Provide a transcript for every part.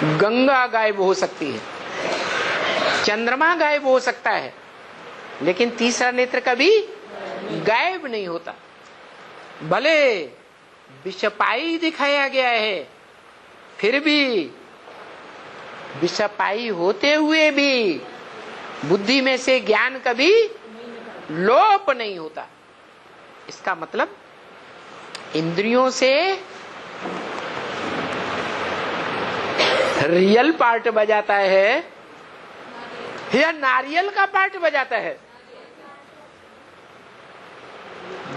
गंगा गायब हो सकती है, चंद्रमा गायब हो सकता है, लेकिन तीसरा नेत्र कभी गायब नहीं होता। भले विषपाई दिखाया गया है, फिर भी विषपाई होते हुए भी बुद्धि में से ज्ञान कभी लोप नहीं होता। इसका मतलब इंद्रियों से रियल पार्ट बजाता है या नारियल का पार्ट बजाता है?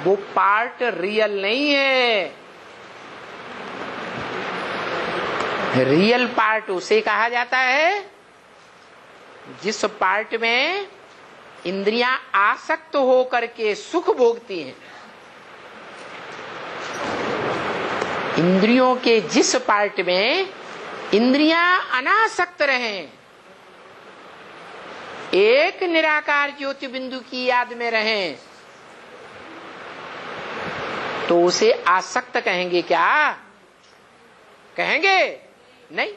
वो पार्ट रियल नहीं है। रियल पार्ट उसे कहा जाता है जिस पार्ट में इंद्रियां आसक्त होकर के सुख भोगती हैं। इंद्रियों के जिस पार्ट में इंद्रियां अनासक्त रहें, एक निराकार ज्योति बिंदु की याद में रहें, तो उसे आसक्त कहेंगे क्या? कहेंगे नहीं।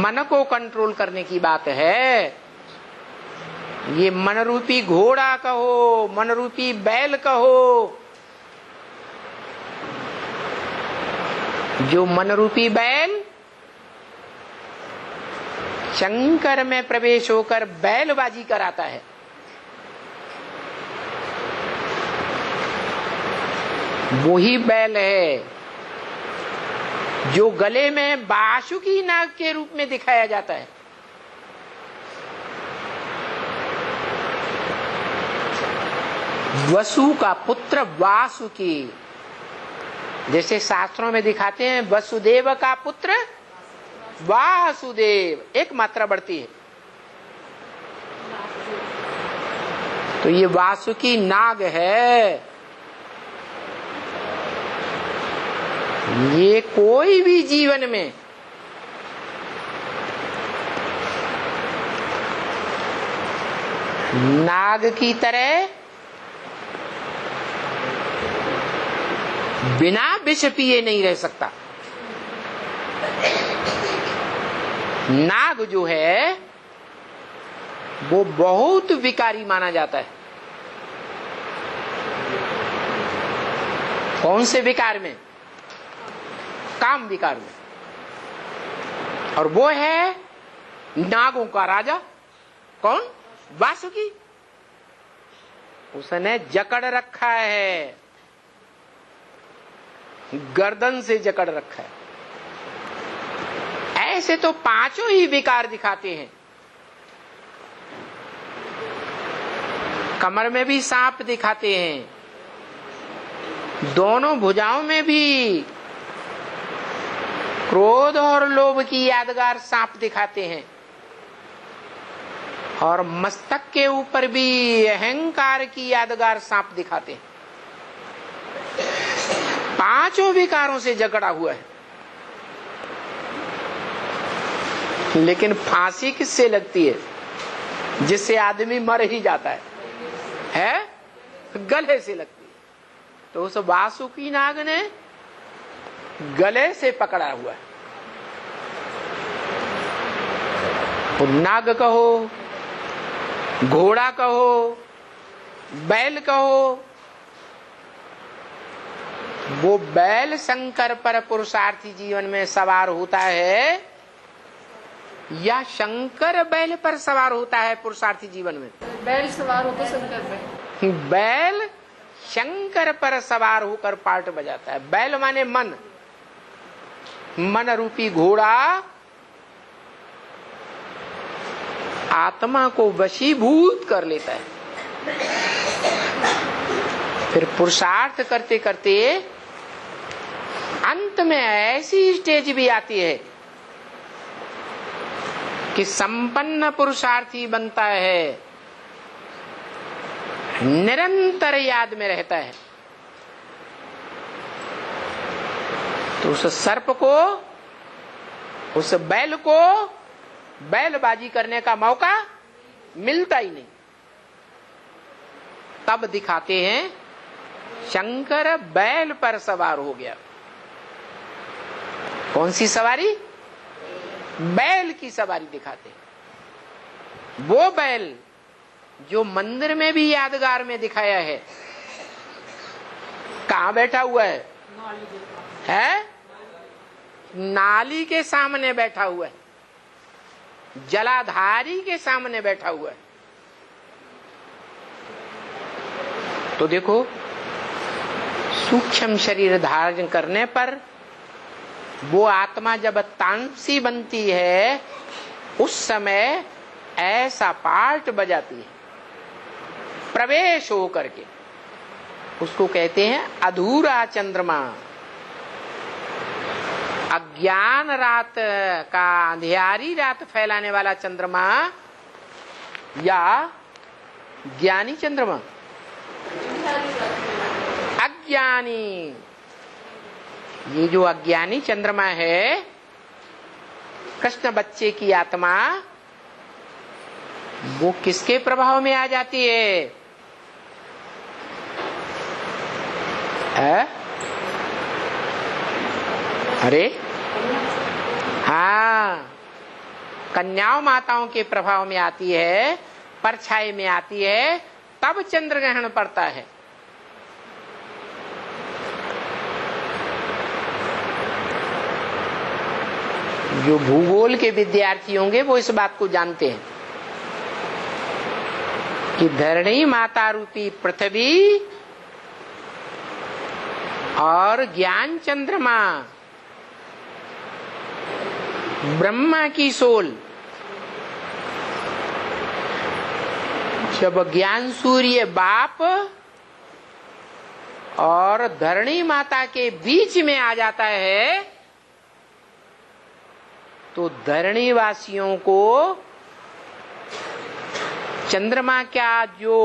मन को कंट्रोल करने की बात है। ये मन रूपी घोड़ा कहो, मन रूपी बैल कहो, जो मन रूपी बैल शंकर में प्रवेश होकर बैलबाजी कराता है, वही बैल है जो गले में बासुकी नाग के रूप में दिखाया जाता है। वसु का पुत्र वासुकी, जैसे शास्त्रों में दिखाते हैं वसुदेव का पुत्र वासुदेव, एक मात्रा बढ़ती है। तो ये वासुकी नाग है। ये कोई भी जीवन में नाग की तरह बिना विष पिए नहीं रह सकता। नाग जो है वो बहुत विकारी माना जाता है। कौन से विकार में? काम विकार में। और वो है नागों का राजा। कौन? वासुकी। उसने जकड़ रखा है, गर्दन से जकड़ रखा है। ऐसे तो पांचों ही विकार दिखाते हैं। कमर में भी सांप दिखाते हैं, दोनों भुजाओं में भी क्रोध और लोभ की यादगार सांप दिखाते हैं, और मस्तक के ऊपर भी अहंकार की यादगार सांप दिखाते हैं। पांचों विकारों से जकड़ा हुआ है। लेकिन फांसी किससे लगती है? जिससे आदमी मर ही जाता है? गले से लगती है। तो उस वासुकी नाग ने गले से पकड़ा हुआ है। और नाग कहो, घोड़ा कहो, बैल कहो, वो बैल शंकर पर पुरुषार्थी जीवन में सवार होता है या शंकर बैल पर सवार होता है पुरुषार्थी जीवन में? बैल सवार होकर शंकर पे। बैल शंकर पर सवार होकर पार्ट बजाता है। बैल माने मन, मन रूपी घोड़ा आत्मा को वशीभूत कर लेता है। फिर पुरुषार्थ करते करते अंत में ऐसी स्टेज भी आती है कि संपन्न पुरुषार्थी बनता है, निरंतर याद में रहता है। तो उस सर्प को, उस बैल को बैलबाजी करने का मौका मिलता ही नहीं। तब दिखाते हैं शंकर बैल पर सवार हो गया। कौन सी सवारी? बैल की सवारी दिखाते हैं। वो बैल जो मंदिर में भी यादगार में दिखाया है, कहां बैठा हुआ है? नाली के सामने बैठा हुआ है, जलाधारी के सामने बैठा हुआ है। तो देखो, सूक्ष्म शरीर धारण करने पर वो आत्मा जब तामसी बनती है, उस समय ऐसा पार्ट बजाती है प्रवेश हो करके, उसको कहते हैं अधूरा चंद्रमा। अज्ञान रात का, अंधियारी रात फैलाने वाला चंद्रमा या ज्ञानी चंद्रमा? अज्ञानी। ये जो अज्ञानी चंद्रमा है, कृष्ण बच्चे की आत्मा, वो किसके प्रभाव में आ जाती है? अरे हाँ, कन्याओं माताओं के प्रभाव में आती है, परछाई में आती है, तब चंद्र ग्रहण पड़ता है। जो भूगोल के विद्यार्थी होंगे वो इस बात को जानते हैं कि धरणी माता रूपी पृथ्वी और ज्ञान चंद्रमा, ब्रह्मा की सोल, जब ज्ञान सूर्य बाप और धरणी माता के बीच में आ जाता है, तो धरणी वासियों को चंद्रमा का जो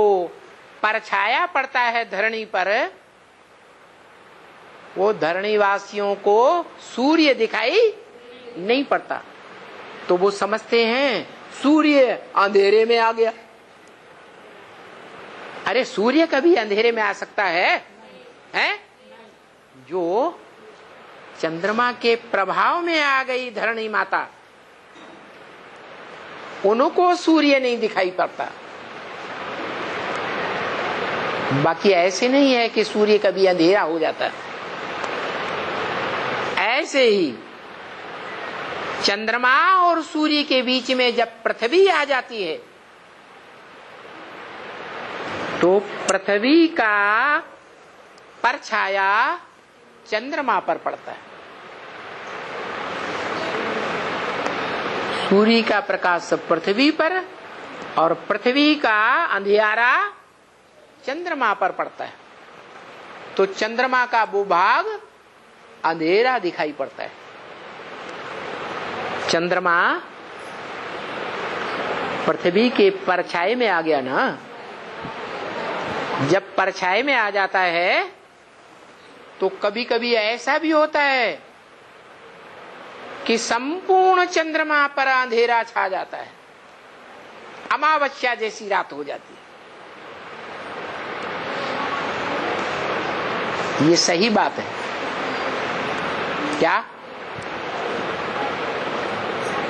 परछाया पड़ता है धरणी पर, वो धरणी वासियों को सूर्य दिखाई नहीं पड़ता। तो वो समझते हैं सूर्य अंधेरे में आ गया। अरे सूर्य कभी अंधेरे में आ सकता है? जो चंद्रमा के प्रभाव में आ गई धरणी माता, उनको सूर्य नहीं दिखाई पड़ता। बाकी ऐसे नहीं है कि सूर्य कभी अंधेरा हो जाता है। ऐसे ही चंद्रमा और सूर्य के बीच में जब पृथ्वी आ जाती है, तो पृथ्वी का परछाया चंद्रमा पर पड़ता है। सूर्य का प्रकाश पृथ्वी पर और पृथ्वी का अंधियारा चंद्रमा पर पड़ता है। तो चंद्रमा का वो भाग अंधेरा दिखाई पड़ता है। चंद्रमा पृथ्वी के परछाई में आ गया ना, जब परछाई में आ जाता है तो कभी कभी ऐसा भी होता है कि संपूर्ण चंद्रमा पर अंधेरा छा जाता है, अमावस्या जैसी रात हो जाती है। ये सही बात है क्या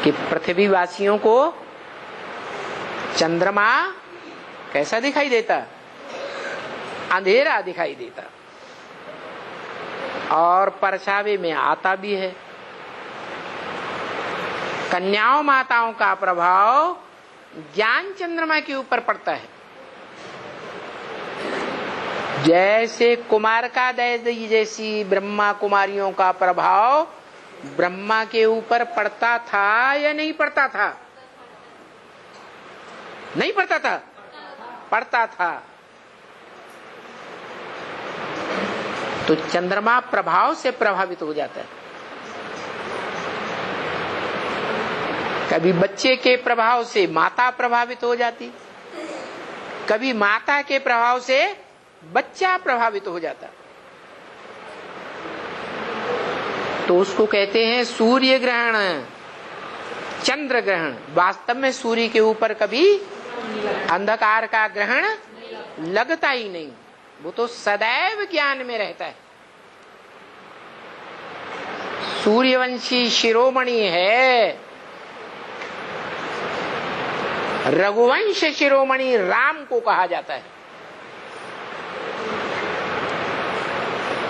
कि पृथ्वीवासियों को चंद्रमा कैसा दिखाई देता? अंधेरा दिखाई देता, और परछावे में आता भी है। कन्याओं माताओं का प्रभाव ज्ञान चंद्रमा के ऊपर पड़ता है। जैसे कुमारका दैवी जैसी ब्रह्मा कुमारियों का प्रभाव ब्रह्मा के ऊपर पड़ता था या नहीं पड़ता था? नहीं पड़ता था? पड़ता था। तो चंद्रमा प्रभाव से प्रभावित हो जाता है। कभी बच्चे के प्रभाव से माता प्रभावित हो जाती, कभी माता के प्रभाव से बच्चा प्रभावित हो जाता। तो उसको कहते हैं सूर्य ग्रहण, चंद्र ग्रहण। वास्तव में सूर्य के ऊपर कभी अंधकार का ग्रहण लगता ही नहीं, वो तो सदैव ज्ञान में रहता है। सूर्यवंशी शिरोमणि है, रघुवंश शिरोमणि राम को कहा जाता है।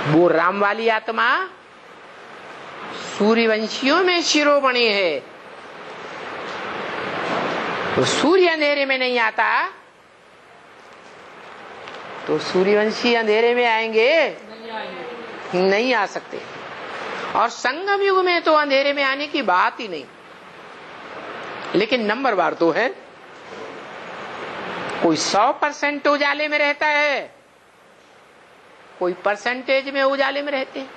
वो राम वाली आत्मा सूर्यवंशियों में शिरोमणि है। तो सूर्य अंधेरे में नहीं आता तो सूर्यवंशी अंधेरे में आएंगे नहीं आ सकते। और संगम युग में तो अंधेरे में आने की बात ही नहीं। लेकिन नंबरवार तो है, कोई 100% उजाले में रहता है, कोई परसेंटेज में उजाले में रहते हैं,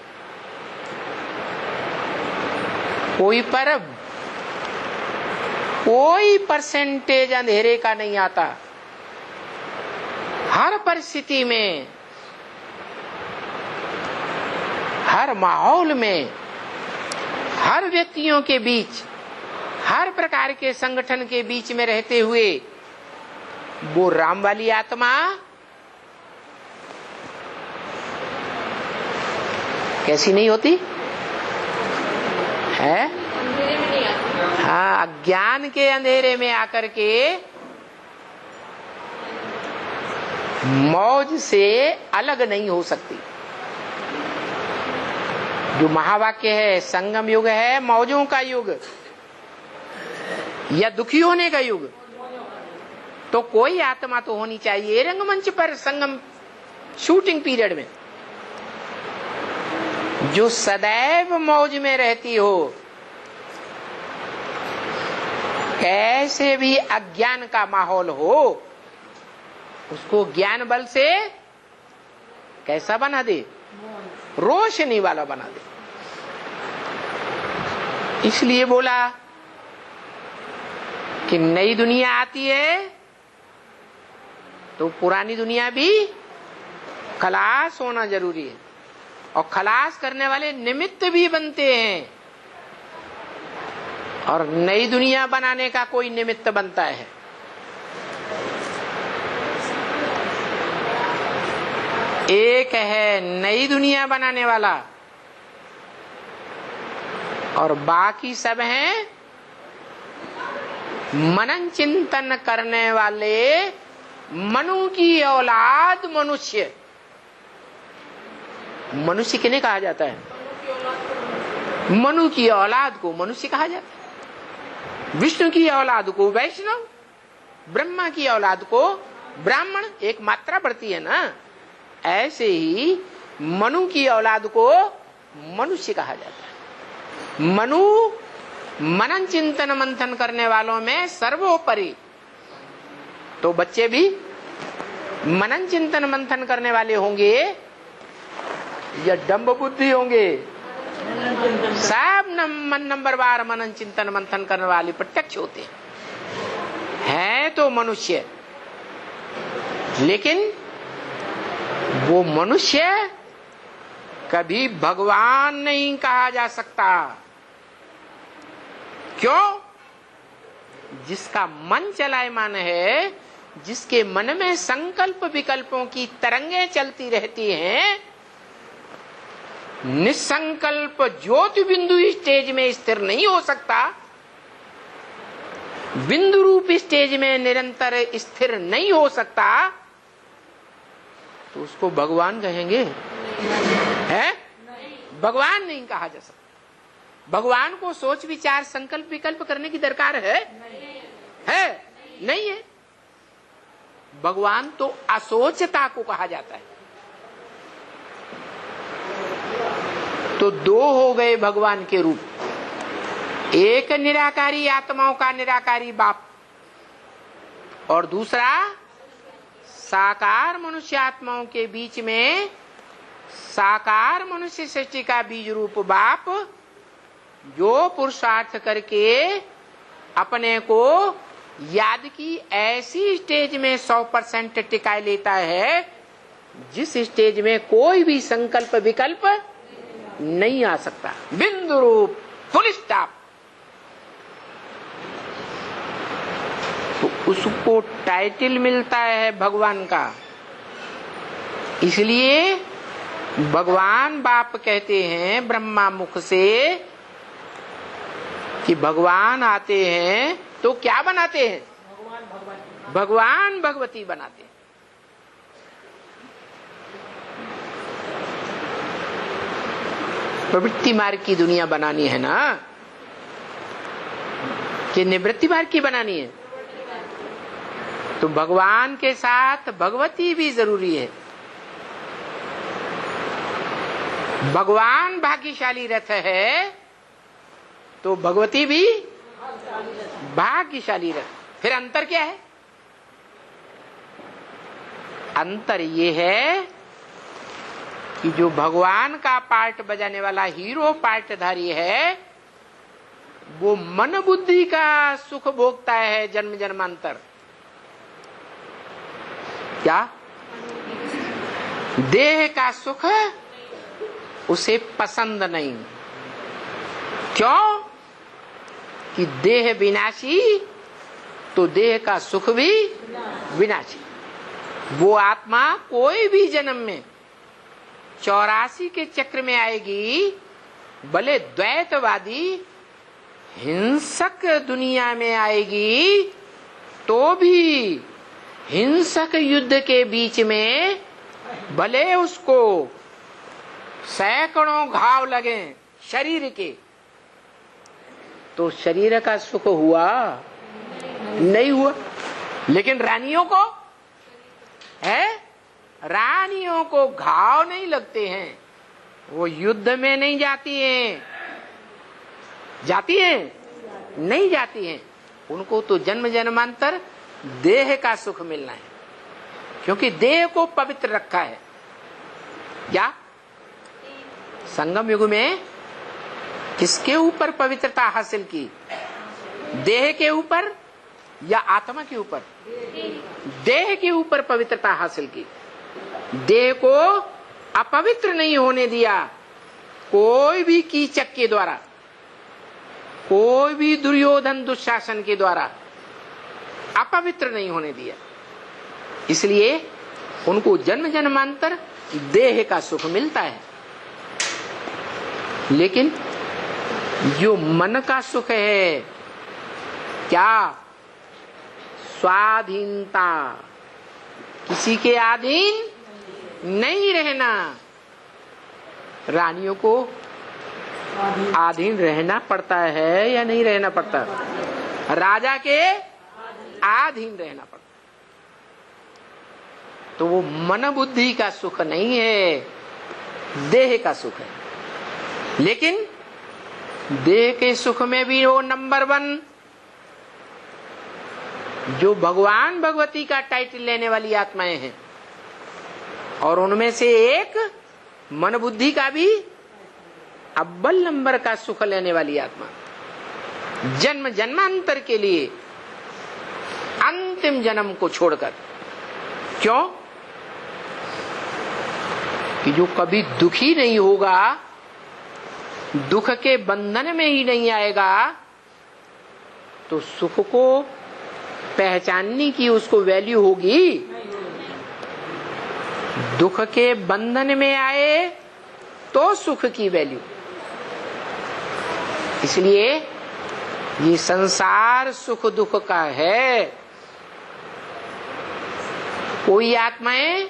कोई परसेंटेज अंधेरे का नहीं आता। हर परिस्थिति में, हर माहौल में, हर व्यक्तियों के बीच, हर प्रकार के संगठन के बीच में रहते हुए वो राम वाली आत्मा कैसी नहीं होती है? अंधेरे में नहीं आती। हाँ, अज्ञान के अंधेरे में आकर के मौज से अलग नहीं हो सकती। जो महावाक्य है, संगम युग है मौजों का युग या दुखी होने का युग। तो कोई आत्मा तो होनी चाहिए रंगमंच पर संगम शूटिंग पीरियड में जो सदैव मौज में रहती हो। कैसे भी अज्ञान का माहौल हो उसको ज्ञान बल से कैसा बना दे? रोशनी वाला बना दे। इसलिए बोला कि नई दुनिया आती है तो पुरानी दुनिया भी खलास होना जरूरी है। और खलास करने वाले निमित्त भी बनते हैं। और नई दुनिया बनाने का कोई निमित्त बनता है। एक है नई दुनिया बनाने वाला और बाकी सब हैं मनन चिंतन करने वाले मनु की औलाद मनुष्य। मनुष्य किन्हें कहा जाता है? मनु की औलाद को मनुष्य कहा जाता है। विष्णु की औलाद को वैष्णव, ब्रह्मा की औलाद को ब्राह्मण। एक मात्रा बढ़ती है ना, ऐसे ही मनु की औलाद को मनुष्य कहा जाता है। मनु मनन चिंतन मंथन करने वालों में सर्वोपरि। तो बच्चे भी मनन चिंतन मंथन करने वाले होंगे या डम्ब बुद्धि होंगे? सब नंबरवार मनन चिंतन मंथन करने वाले प्रत्यक्ष होते हैं तो मनुष्य। लेकिन वो मनुष्य कभी भगवान नहीं कहा जा सकता। क्यों? जिसका मन चलायमान है, जिसके मन में संकल्प विकल्पों की तरंगें चलती रहती हैं, निसंकल्प ज्योति बिंदु स्टेज में स्थिर नहीं हो सकता। बिंदु रूप स्टेज में निरंतर स्थिर नहीं हो सकता। तो उसको भगवान कहेंगे? है? भगवान नहीं कहा जा सकता। भगवान को सोच विचार संकल्प विकल्प करने की दरकार है? नहीं है। भगवान तो असोचता को कहा जाता है। तो दो हो गए भगवान के रूप। एक निराकारी आत्माओं का निराकारी बाप और दूसरा साकार मनुष्य आत्माओं के बीच में साकार मनुष्य सृष्टि का बीज रूप बाप, जो पुरुषार्थ करके अपने को याद की ऐसी स्टेज में 100% टिका लेता है जिस स्टेज में कोई भी संकल्प विकल्प नहीं आ सकता। बिंदु रूप फुल स्टॉप। तो उसको टाइटल मिलता है भगवान का। इसलिए भगवान बाप कहते हैं ब्रह्मा मुख से कि भगवान आते हैं तो क्या बनाते हैं? भगवान भगवती बनाते हैं। प्रवृत्ति मार्ग की दुनिया बनानी है ना, कि निवृत्ति मार्ग की बनानी है? तो भगवान के साथ भगवती भी जरूरी है। भगवान भाग्यशाली रथ है तो भगवती भी भाग्यशाली रथ। फिर अंतर क्या है? अंतर ये है कि जो भगवान का पार्ट बजाने वाला हीरो पार्टधारी है वो मन बुद्धि का सुख भोगता है जन्म जन्मांतर। क्या? देह का सुख उसे पसंद नहीं। क्यों? कि देह विनाशी तो देह का सुख भी विनाशी। वो आत्मा कोई भी जन्म में 84 के चक्र में आएगी, भले द्वैतवादी हिंसक दुनिया में आएगी तो भी हिंसक युद्ध के बीच में भले उसको सैकड़ों घाव लगे शरीर के, तो शरीर का सुख हुआ नहीं हुआ। लेकिन रानियों को है, रानियों को घाव नहीं लगते हैं, वो युद्ध में नहीं जाती हैं। जाती हैं? नहीं जाती हैं। उनको तो जन्म जन्मांतर देह का सुख मिलना है, क्योंकि देह को पवित्र रखा है। क्या संगम युग में किसके ऊपर पवित्रता हासिल की? देह के ऊपर या आत्मा के ऊपर? देह के ऊपर पवित्रता हासिल की। देह को अपवित्र नहीं होने दिया कोई भी कीचक के द्वारा, कोई भी दुर्योधन दुशासन के द्वारा अपवित्र नहीं होने दिया। इसलिए उनको जन्म जन्मांतर देह का सुख मिलता है। लेकिन जो मन का सुख है, क्या? स्वाधीनता, किसी के अधीन नहीं रहना। रानियों को अधीन रहना पड़ता है या नहीं रहना पड़ता? राजा के अधीन रहना पड़ता। तो वो मन बुद्धि का सुख नहीं है, देह का सुख है। लेकिन देह के सुख में भी वो नंबर 1 जो भगवान भगवती का टाइटल लेने वाली आत्माएं हैं, और उनमें से एक मन बुद्धि का भी अव्वल नंबर का सुख लेने वाली आत्मा, जन्म जन्मांतर के लिए अंतिम जन्म को छोड़कर। क्यों? कि जो कभी दुखी नहीं होगा, दुख के बंधन में ही नहीं आएगा, तो सुख को पहचानने की उसको वैल्यू होगी। दुख के बंधन में आए तो सुख की वैल्यू। इसलिए ये संसार सुख दुख का है। कोई आत्माएं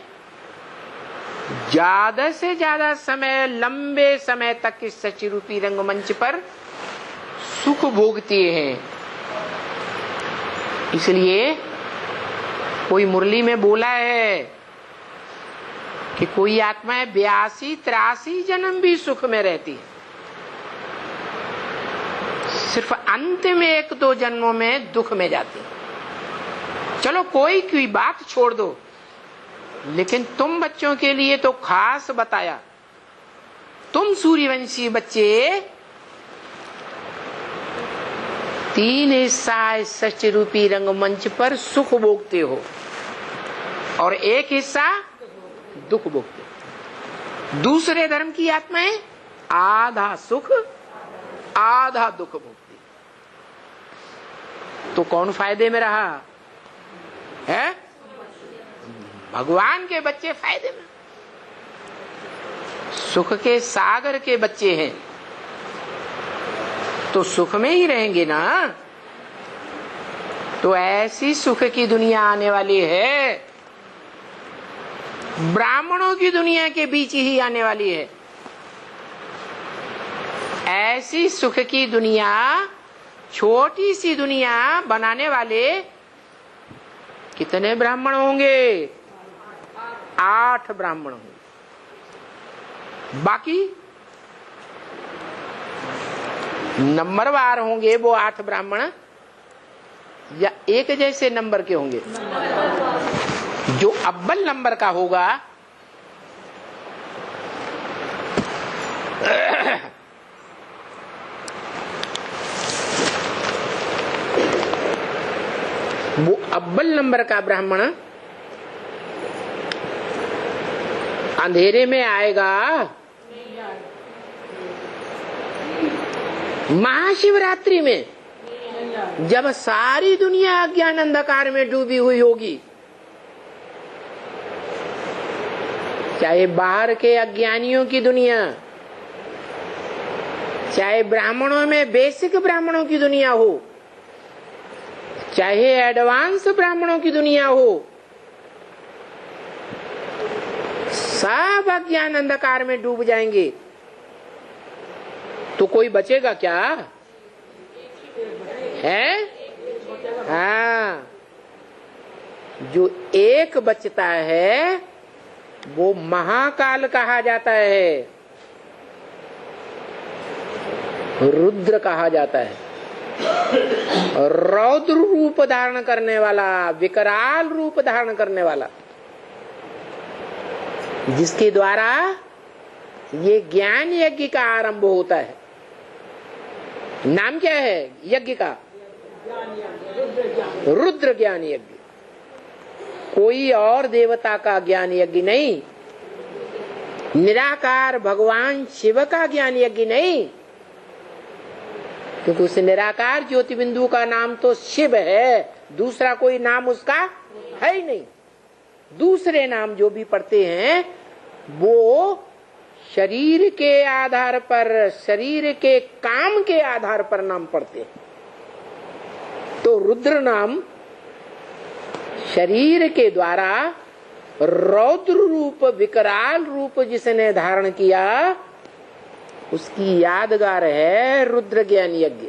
ज्यादा से ज्यादा समय, लंबे समय तक इस सचिरूपी रंगमंच पर सुख भोगती हैं। इसलिए कोई मुरली में बोला है कि कोई आत्माएं 82-83 जन्म भी सुख में रहती है, सिर्फ अंतिम 1-2 जन्मों में दुख में जाती है। चलो कोई बात छोड़ दो, लेकिन तुम बच्चों के लिए तो खास बताया। तुम सूर्यवंशी बच्चे 3 हिस्सा सच रूपी रंगमंच पर सुख भोगते हो और 1 हिस्सा दुख भोगते हो। दूसरे धर्म की आत्माएं आधा सुख आधा दुख भोगती। तो कौन फायदे में रहा है? भगवान के बच्चे फायदे में। सुख के सागर के बच्चे हैं तो सुख में ही रहेंगे ना। तो ऐसी सुख की दुनिया आने वाली है, ब्राह्मणों की दुनिया के बीच ही आने वाली है। ऐसी सुख की दुनिया, छोटी सी दुनिया बनाने वाले कितने ब्राह्मण होंगे? 8 ब्राह्मण होंगे। बाकी नंबरवार होंगे वो 8 ब्राह्मण, या एक जैसे नंबर के होंगे? जो अव्वल नंबर का होगा वो अव्वल नंबर का ब्राह्मण अंधेरे में आएगा। महाशिवरात्रि में जब सारी दुनिया अज्ञान अंधकार में डूबी हुई होगी, चाहे बाहर के अज्ञानियों की दुनिया, चाहे ब्राह्मणों में बेसिक ब्राह्मणों की दुनिया हो, चाहे एडवांस ब्राह्मणों की दुनिया हो, सब अज्ञान अंधकार में डूब जाएंगे। तो कोई बचेगा क्या? है? हाँ, जो एक बचता है वो महाकाल कहा जाता है, रुद्र कहा जाता है। रौद्र रूप धारण करने वाला, विकराल रूप धारण करने वाला, जिसके द्वारा ये ज्ञान यज्ञ का आरंभ होता है। नाम क्या है यज्ञ का? रुद्र ज्ञान यज्ञ। कोई और देवता का ज्ञान यज्ञ नहीं, निराकार भगवान शिव का ज्ञान यज्ञ नहीं, क्योंकि उस निराकार ज्योति बिंदु का नाम तो शिव है, दूसरा कोई नाम उसका है ही नहीं। दूसरे नाम जो भी पढ़ते हैं वो शरीर के आधार पर, शरीर के काम के आधार पर नाम पढ़ते हैं। तो रुद्र नाम शरीर के द्वारा रौद्र रूप, विकराल रूप जिसने धारण किया, उसकी यादगार है रुद्र ज्ञान यज्ञ।